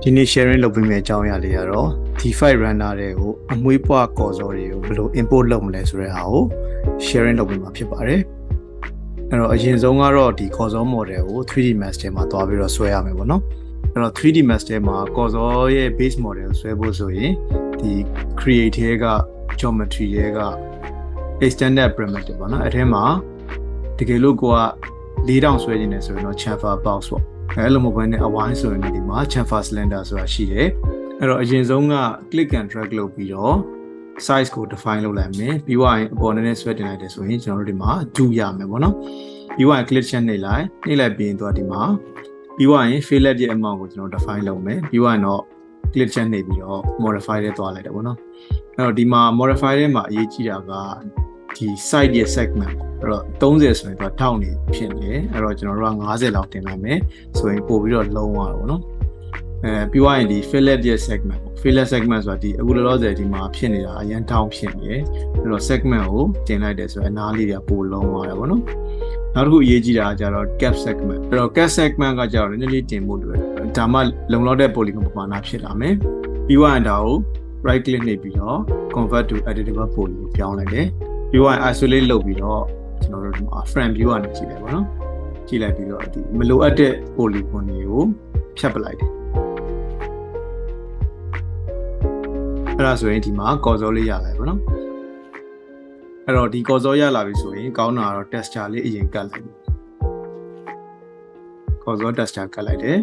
ဒီနေ့ sharing လုပ်ပေးမယ့်အကြောင်းအရာလေးကတော့ D5 runner တွေကိုအမွေးပွားကော်စော်တွေကိုဘယ်လို import လုပ်မလဲဆိုတဲ့ဟာကို sharing လုပ်ပေးမှာဖြစ်ပါတယ်အဲ့တော့အရင်ဆုံးကတော့ဒီကော်စော် model ကို 3D Max ထဲမှာတွားပြီးတော့ဆွဲရမယ်ပေါ့နော်အဲ့တော့ 3D Max ထဲမှာကော်စော်ရဲ့ base model ကိုဆွဲဖို့ဆိုရင်ဒီ create ထဲက geometry ထဲက extended parameter ပေါ့နော်အဲ့ထဲမှာတကယ်လို့ကိုက4000ဆွဲနေတယ်ဆိုရင်တော့ chamfer box ပေါ့အဲ့လိုမဟုတ်ဘဲနဲ့အဝိုင်းဆိုရင်ဒီမှာ chamfer cylinder ဆိုတာရှိတယ်အဲ့တော့အရင်ဆုံးက click and drag လုပ်ပြီးတော့ size ကို define လုပ်လိုက်မယ်ပြီးသွားရင်အပေါ်နဲ့ဆွဲတင်လိုက်တယ်ဆိုရင်ကျွန်တော်တို့ဒီမှာ do ရမယ်ပေါ့နော်ပြီးသွားရင် click ချက်နှိပ်လိုက်ပြီးရင်တော့ဒီမှာပြီးသွားရင် fillet ရဲ့ amount ကိုကျွန်တော် define လုပ်မယ်ပြီးသွားရင်တော့ click ချက်နှိပ်ပြီးတော့ modify ထဲသွားလိုက်တယ်ပေါ့နော်အဲ့တော့ဒီမှာ modify ထဲမှာအရေးကြီးတာကဒီ side ရဲ့ segment အဲ့တော့30ဆိုရင်တော့ထောက်နေဖြစ်နေအဲ့တော့ကျွန်တော်တို့က50လောက်တင်လိုက်မယ်ဆိုရင်ပို့ပြီးတော့လုံးသွားတော့ဗောနော်ပြီးသွားရင်ဒီ fillet ရဲ့ segment fillet segment ဆိုတာဒီအခုလောလောဆယ်ဒီမှာဖြစ်နေတာအရင်ထောင်းဖြစ်နေတယ်အဲ့တော့ segment ကိုတင်လိုက်တယ်ဆိုရင်အနားလေးတွေကပိုလုံးသွားတယ်ဗောနော်နောက်တစ်ခုအရေးကြီးတာကကျတော့ cap segment အဲ့တော့ cap segment ကကျတော့နည်းနည်းလေးတင်ဖို့လိုတယ်ဒါမှလုံလောက်တဲ့ polygon ပမာဏဖြစ်လာမယ်ပြီးသွားရင်ဒါကို right click နှိပ်ပြီးတော့ convert to editable polygon ပြောင်းလိုက်တယ်ပြီးသွားရင် isolate လုပ်ပြီးတော့ကျွန်တော်တို့ဒီမှာ front view ကနေကြည့်လိုက်ပါတော့ကြည့်လိုက်ပြီးတော့ဒီမလိုအပ်တဲ့ polygon တွေကိုဖြတ်ပလိုက်တယ်အဲ့ဒါဆိုရင်ဒီမှာ ကော်စော်လေးရလိုက်ပါတော့အဲ့တော့ဒီကော်စော်ရလာပြီဆိုရင်ကောင်းတာကတော့ texture လေးအရင်ကတ်လိုက်ကော်စော် texture ကတ်လိုက်တယ်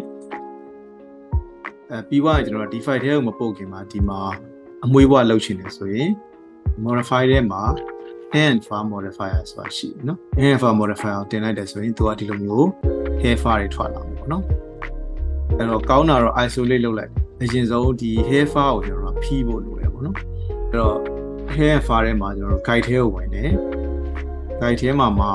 ပြီးသွားရင်ကျွန်တော်ဒီ file ထဲကိုမပို့ခင်မှာဒီမှာအမွေးဘွားလုပ်ချင်တယ်ဆိုရင် modify ထဲမှာand far modifier ဆိုတာရှိတယ်နော် and far modifier ကိုတင်လိုက်တယ်ဆိုရင်သူကဒီလိုမျိုး hair far တွေထွက်လာမှာပေါ့နော်အဲ့တော့ကောင်းတာတော့ isolate လုပ်လိုက်အရင်ဆုံးဒီ hair far ကိုကျွန်တော်တို့ဖြီးဖို့လိုတယ်ပေါ့နော်အဲ့တော့ hair far ထဲမှာကျွန်တော်တို့ guide ထဲကိုဝင်တယ် guide ထဲမှာ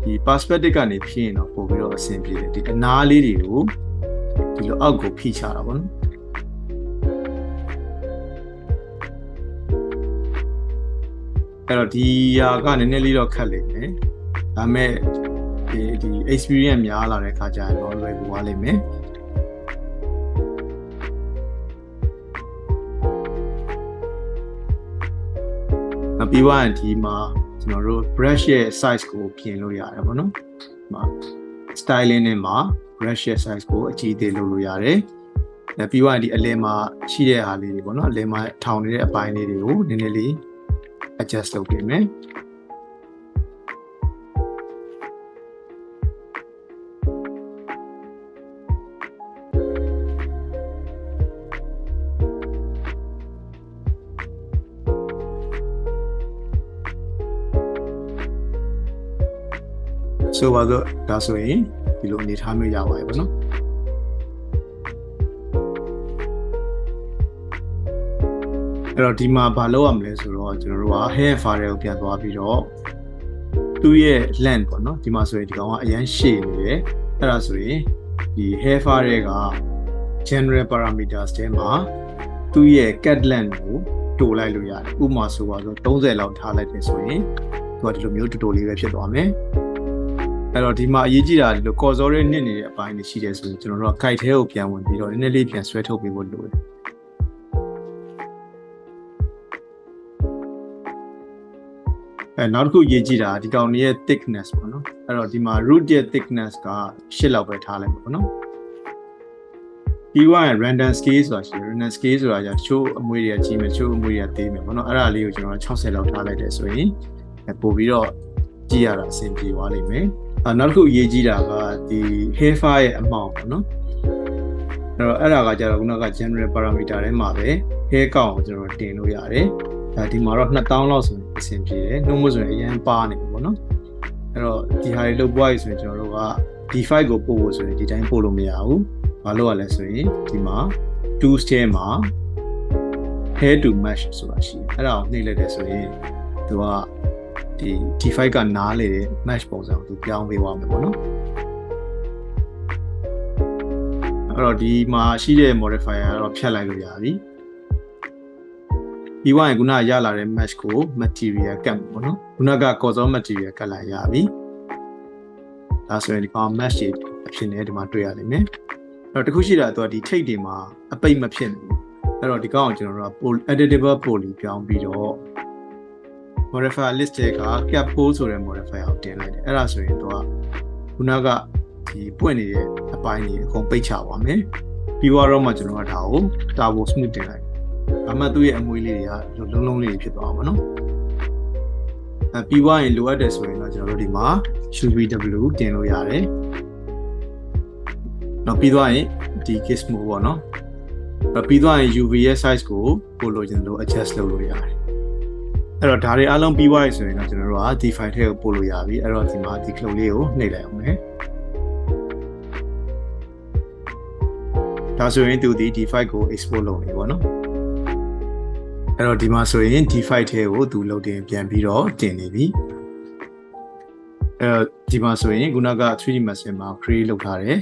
ဒီ perspective ကနေဖြီးရင်တော့ပို့ပြီးတော့အဆင်ပြေတယ်ဒီအနားလေးတွေကိုဒီလိုအောက်ကိုဖိချတာပေါ့နော်အဲ့တော့ဒီဟာကနည်းနည်းလေးတော့ခက်လိမ့်မယ်ဒါပေမဲ့ဒီ experience များလာတဲ့ခါကျရင်တော့လွယ်ကူသွားလိမ့်မယ်နောက်ပြီးသွားရင်ဒီမှာကျွန်တော်တို့ brush ရဲ့ size ကိုပြင်လို့ရတယ်ပေါ့နော်ဒီမှာ styling နဲ့မှာ brush ရဲ့ size ကိုအကြီးသေးလုပ်လို့ရတယ်နောက်ပြီးသွားရင်ဒီအလယ်မှာရှိတဲ့ဟာလေးတွေပေါ့နော်အလယ်မှာထောင်နေတဲ့အပိုင်းလေးတွေကိုနည်းနည်းလေးadjust လုပ်ပေးမယ်ဆိုပါတော့ဒါဆိုရင်ဒီလိုအနေထားမျိုးရပါပြီပေါ့နော်အဲ့တော့ဒီမှာဘာလုပ်ရမလဲဆိုတော့ကျွန်တော်တို့က hair far တွေကိုပြန်သွားပြီးတော့သူ့ရဲ့ length ပေါ့နော်ဒီမှာဆိုရင်ဒီကောင်ကအရန်ရှည်နေတယ်အဲ့ဒါဆိုရင်ဒီ hair far တွေက general parameters ထဲမှာသူ့ရဲ့ cut length ကိုတိုးလိုက်လို့ရတယ်ဥပမာဆိုပါတော့30လောက်ထားလိုက်တယ်ဆိုရင်သူကဒီလိုမျိုးတိုးလေးပဲဖြစ်သွားမယ်အဲ့တော့ဒီမှာအရေးကြီးတာဒီလိုကော်စော်ရဲ့နစ်နေတဲ့အပိုင်းတွေရှိတယ်ဆိုရင်ကျွန်တော်တို့က kite ထဲကိုပြန်ဝင်ပြီးတော့နည်းနည်းလေးပြန်ဆွဲထုတ်ပေးဖို့လိုတယ်နောက်တစ်ခုရေးကြည့်တာဒီကောင်ရဲ့ thickness ပေါ့နော်အဲ့တော့ဒီမှာ root ရဲ့ thickness က8လောက်ပဲထားလိုက်ပါပေါ့နော်ပြီးသွားရင် random scale ဆိုတာရှိတယ် random scale ဆိုတာじゃတချို့အမွေးတွေကကြီးမယ်တချို့အမွေးတွေကသေးမယ်ပေါ့နော်အဲ့ဒါလေးကိုကျွန်တော်60လောက်ထားလိုက်တယ်ဆိုရင်ပို့ပြီးတော့ကြည့်ရတာအဆင်ပြေသွားလိမ့်မယ်နောက်တစ်ခုရေးကြည့်တာကဒီ hair far ရဲ့ amount ပေါ့နော်အဲ့ဒါကကြတော့ခုနက general parameter ထဲမှာပဲ hair count ကိုကျွန်တော်တင်လို့ရတယ်ဒီမှာတော့2000လောက်ဆိုရင်အဆင်ပြေတယ်နှုတ်မဆိုရင်အရင်ပါနေပြီပေါ့နော်အဲ့တော့ဒီဟာတွေလုပ်ပွားရဆိုရင်ကျွန်တော်တို့က D5 ကိုပို့ဖို့ဆိုရင်ဒီတိုင်းပို့လို့မရဘူးဘာလို့ရလဲဆိုရင်ဒီမှာ tools ထဲမှာ hair to mesh ဆိုတာရှိတယ်အဲ့ဒါကိုနှိပ်လိုက်တယ်ဆိုရင်သူကဒီ D5 ကနားလေတဲ့ mesh ပုံစံကိုသူပြောင်းပေးသွားမယ်ပေါ့နော်အဲ့တော့ဒီမှာရှိတဲ့ modifier ကတော့ဖြတ်လိုက်လို့ရပြီပြီးသွားရင်ခုနရလာတဲ့ mesh ကို material ကတ်ပေါ့နော်ခုနက causal material ကတ်လိုက်ရပြီဒါဆိုရင်ဒီကောင် mesh အဖြစ်နဲ့ဒီမှာတွေ့ရလိမ့်မယ် တော့တခုရှိတာသူကဒီ take တွေမှာအပိတ်မဖြစ်ဘူးအဲ့တော့ဒီကောင်ကိုကျွန်တော်တို့က editable poly ပြောင်းပြီးတော့ modifier list တွေက cap pool ဆိုတဲ့ modifier ကိုတင်လိုက်တယ်အဲ့ဒါဆိုရင်သူကခုနကဒီပွင့်နေတဲ့အပိုင်းကြီးအကုန်ပိတ်ချပါမယ်ပြီးတော့မှကျွန်တော်ကဒါကို turbo smooth တင်လိုက်ဒါမှသူ့ရဲ့အမွှေးလေးတွေကလုံးလုံးလေးဖြစ်သွားမှာနော်ပြီးသွားရင်လိုအပ်တယ်ဆိုရင်တော့ကျွန်တော်တို့ဒီမှာ UVW တင်လို့ရတယ်နောက်ပြီးသွားရင်ဒီ gizmo ပေါ့နော်ပြီးသွားရင် UV ရဲ့ size ကိုပို့လို့ကျွန်တော်တို့ adjust လုပ်လို့ရတယ်အဲ့တော့ဒါတွေအားလုံးပြီးသွားပြီဆိုရင်တော့ကျွန်တော်တို့ကဒီ file ထဲကိုပို့လို့ရပြီအဲ့တော့ဒီမှာဒီ clone လေးကိုနှိပ်လိုက်အောင်မယ်ဒါဆိုရင်သူဒီ file ကို export လုပ်နေပေါ့နော်အဲ့တော့ဒီမှာဆိုရင်ဒီ file ထဲကိုသူလုတ်တင်ပြန်ပြီးတော့တင်နေပြီအဲ့တော့ဒီမှာဆိုရင်ခုနက 3D Max မှာ create လုပ်ထားတယ်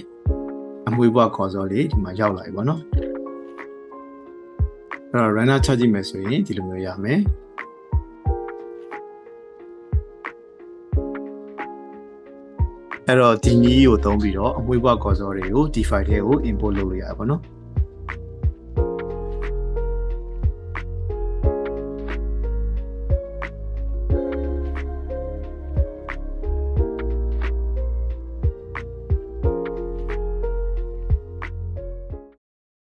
အမွှေးပွားခေါ်စောလေးဒီမှာရောက်လာပြီပေါ့နော်အဲ့တော့ runner ချကြည့်မယ်ဆိုရင်ဒီလိုမျိုးရမယ်အဲ့တော့ဒီနည်းကိုသုံးပြီးတော့အမွှေးပွားခေါ်စောတွေကိုဒီ file ထဲကို import လုပ်လို့ရတယ်ပေါ့နော်